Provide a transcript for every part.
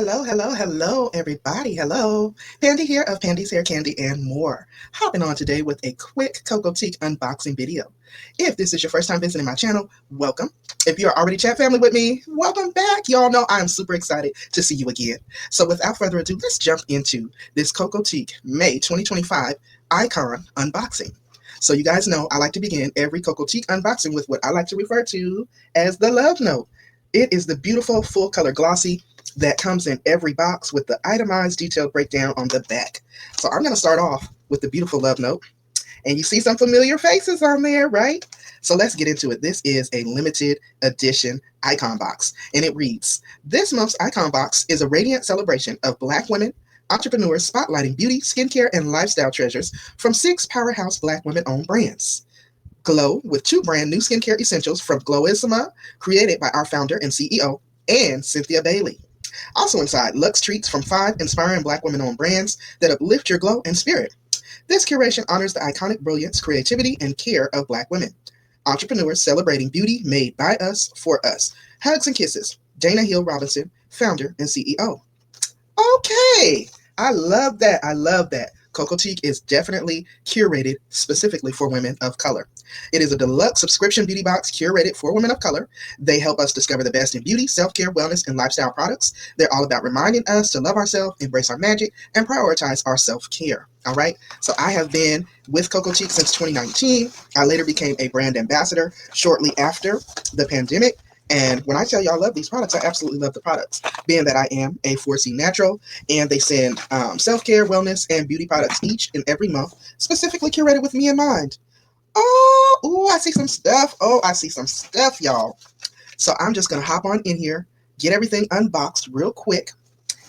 Hello, everybody. Hello. Pandi here of Pandi's Hair Candy and more. Hopping on today with a quick Cocotique unboxing video. If this is your first time visiting my channel, welcome. If you're already chat family with me, welcome back. Y'all know I'm super excited to see you again. So without further ado, let's jump into this Cocotique May 2025 icon unboxing. So you guys know I like to begin every Cocotique unboxing with what I like to refer to as the love note. It is the beautiful full color glossy that comes in every box with the itemized detailed breakdown on the back. So I'm going to start off with the beautiful love note. And you see some familiar faces on there, right? So let's get into it. This is a limited edition icon box. And it reads, this month's icon box is a radiant celebration of Black women, entrepreneurs spotlighting beauty, skincare, and lifestyle treasures from 6 powerhouse Black women-owned brands. Glow with 2 brand new skincare essentials from Glowissima, created by our founder and CEO, and Cynthia Bailey. Also inside, luxe treats from 5 inspiring Black women-owned brands that uplift your glow and spirit. This curation honors the iconic brilliance, creativity, and care of Black women. Entrepreneurs celebrating beauty made by us, for us. Hugs and kisses. Dana Hill Robinson, founder and CEO. Okay, I love that. I love that. Cocotique is definitely curated specifically for women of color. It is a deluxe subscription beauty box curated for women of color. They help us discover the best in beauty, self-care, wellness, and lifestyle products. They're all about reminding us to love ourselves, embrace our magic, and prioritize our self-care. All right. So I have been with Cocotique since 2019. I later became a brand ambassador shortly after the pandemic. And when I tell you I love these products, I absolutely love the products, being that I am a 4C natural, and they send self-care, wellness, and beauty products each and every month, specifically curated with me in mind. Oh, ooh, I see some stuff. Oh, I see some stuff, y'all. So I'm just going to hop on in here, get everything unboxed real quick,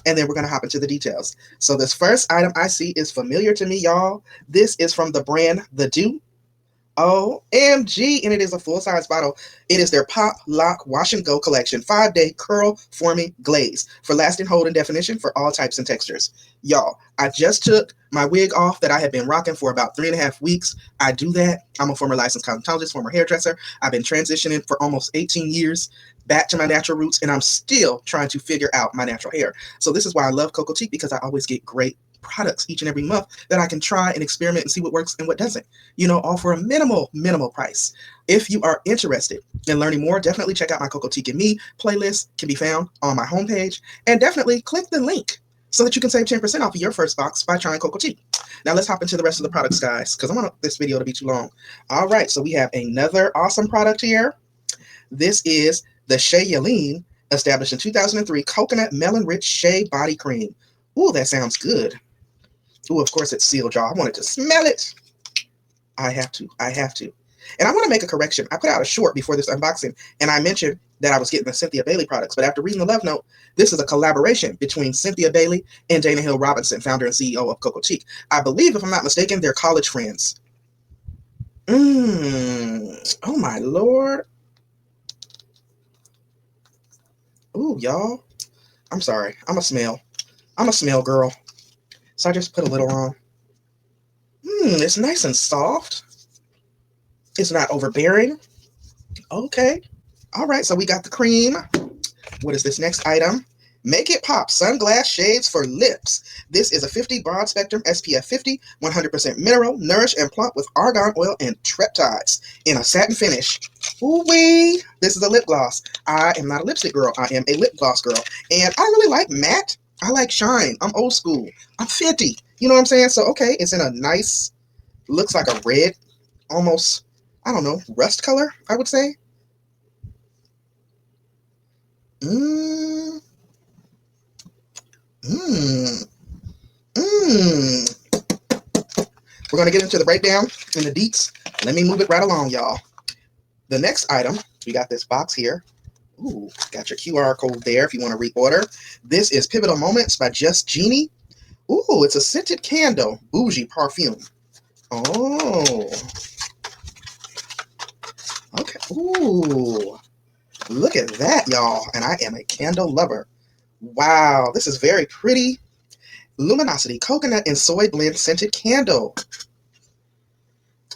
and then we're going to hop into the details. So this first item I see is familiar to me, y'all. This is from the brand The Dew. OMG, and it is a full-size bottle. It is their Pop Lock Wash and Go collection 5-day curl forming glaze for lasting hold and definition for all types and textures. Y'all, I just took my wig off that I had been rocking for about 3.5 weeks. I do that. I'm a former licensed cosmetologist, former hairdresser. I've been transitioning for almost 18 years back to my natural roots, and I'm still trying to figure out my natural hair. So this is why I love Cocotique, because I always get great products each and every month that I can try and experiment and see what works and what doesn't, all for a minimal price. If you are interested in learning more, definitely check out my Cocotique and Me playlist. Can be found on my homepage, and definitely click the link so that you can save 10% off of your first box by trying Cocotique. Now let's hop into the rest of the products, guys, because I don't want this video to be too long. All right, so we have another awesome product here. This is the Shea Yaline, established in 2003, Coconut Melon Rich Shea Body Cream. Ooh, that sounds good. Ooh, of course it's sealed, y'all. I wanted to smell it. I have to. And I want to make a correction. I put out a short before this unboxing, and I mentioned that I was getting the Cynthia Bailey products, but after reading the love note, this is a collaboration between Cynthia Bailey and Dana Hill Robinson, founder and CEO of Cocotique. I believe, if I'm not mistaken, they're college friends. Oh my Lord. Ooh, y'all. I'm sorry. I'm a smell girl. So I just put a little on. It's nice and soft. It's not overbearing. Okay. All right, so we got the cream. What is this next item? Make It Pop Sunglass Shades for Lips. This is a 50 broad spectrum SPF 50, 100% mineral, nourished and plump with argan oil and triptides in a satin finish. Ooh-wee. This is a lip gloss. I am not a lipstick girl. I am a lip gloss girl. And I really like matte. I like shine. I'm old school. I'm 50. You know what I'm saying? So, okay, it's in a nice, looks like a red, almost, I don't know, rust color, I would say. We're going to get into the breakdown and the deets. Let me move it right along, y'all. The next item, we got this box here. Ooh, got your QR code there if you want to reorder. This is Pivotal Moments by Just Genie. Ooh, it's a scented candle, bougie perfume. Oh. Okay. Ooh. Look at that, y'all. And I am a candle lover. Wow, this is very pretty. Luminosity Coconut and Soy Blend Scented Candle.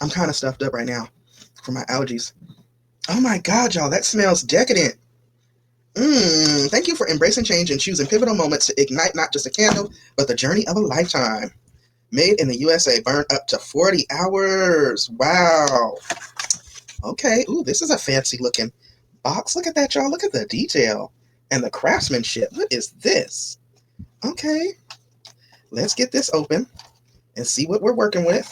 I'm kind of stuffed up right now from my allergies. Oh my God, y'all, that smells decadent. Thank you for embracing change and choosing pivotal moments to ignite not just a candle, but the journey of a lifetime. Made in the USA, burn up to 40 hours. Wow. Okay. Ooh, this is a fancy looking box. Look at that, y'all. Look at the detail and the craftsmanship. What is this? Okay. Let's get this open and see what we're working with.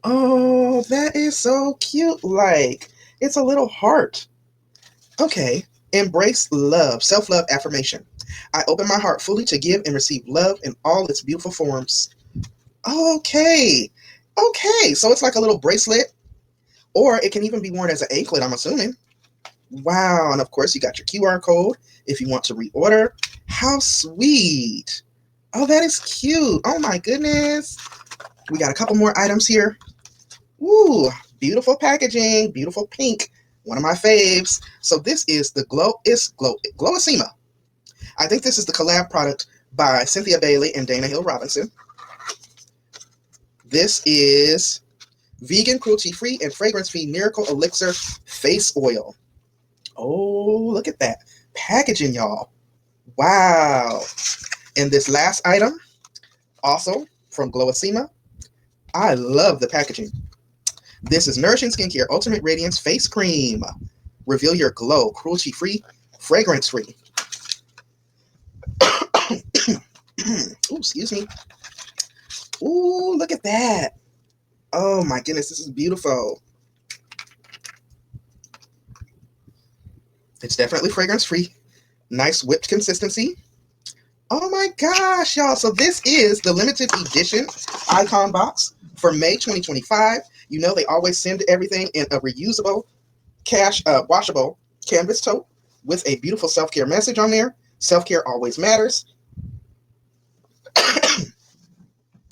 Oh, that is so cute. Like, it's a little heart. Okay. Embrace love. Self-love affirmation. I open my heart fully to give and receive love in all its beautiful forms. Okay. Okay. So it's like a little bracelet, or it can even be worn as an anklet, I'm assuming. Wow. And of course, you got your QR code if you want to reorder. How sweet. Oh, that is cute. Oh, my goodness. We got a couple more items here. Ooh, beautiful packaging. Beautiful pink. One of my faves. So this is the Glowissima. I think this is the collab product by Cynthia Bailey and Dana Hill Robinson. This is vegan, cruelty-free, and fragrance-free miracle elixir face oil. Oh, look at that packaging, y'all. Wow. And this last item, also from Glowissima. I love the packaging. This is Nourishing Skincare Ultimate Radiance Face Cream. Reveal your glow, cruelty-free, fragrance-free. Ooh, excuse me. Ooh, look at that. Oh my goodness, this is beautiful. It's definitely fragrance-free. Nice whipped consistency. Oh my gosh, y'all. So this is the limited edition icon box for May 2025. You know they always send everything in a reusable, washable canvas tote with a beautiful self-care message on there. Self-care always matters.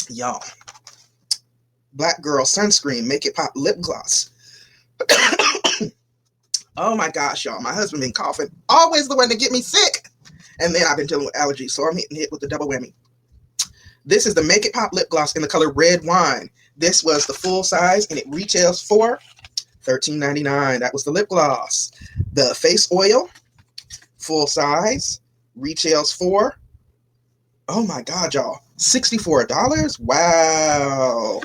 Y'all. Black Girl Sunscreen Make It Pop Lip Gloss. Oh my gosh, y'all. My husband been coughing. Always the one to get me sick. And then I've been dealing with allergies, so I'm hitting hit with the double whammy. This is the Make It Pop Lip Gloss in the color Red Wine. This was the full size, and it retails for $13.99. That was the lip gloss. The face oil, full size, retails for, oh my God, y'all, $64. Wow.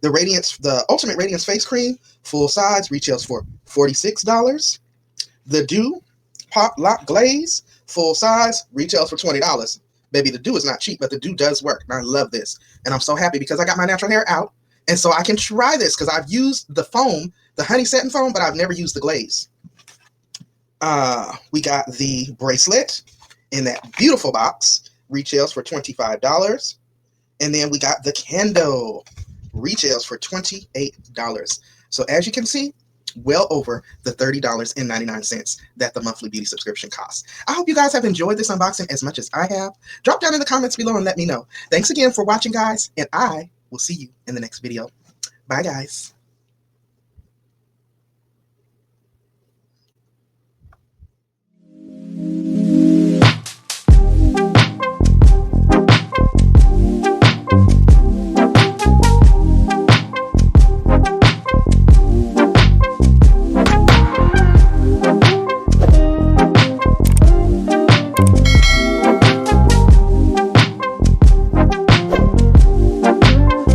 The Ultimate Radiance Face Cream, full size, retails for $46. The Dew Pop Lock Glaze, full size, retails for $20. Baby, the Dew is not cheap, but the Dew does work. And I love this. And I'm so happy because I got my natural hair out. And so I can try this because I've used the foam, the honey satin foam, but I've never used the glaze. We got the bracelet in that beautiful box. Retails for $25. And then we got the candle. Retails for $28. So as you can see, well over the $30.99 that the monthly beauty subscription costs. I hope you guys have enjoyed this unboxing as much as I have. Drop down in the comments below and let me know. Thanks again for watching, guys, and I will see you in the next video. Bye, guys.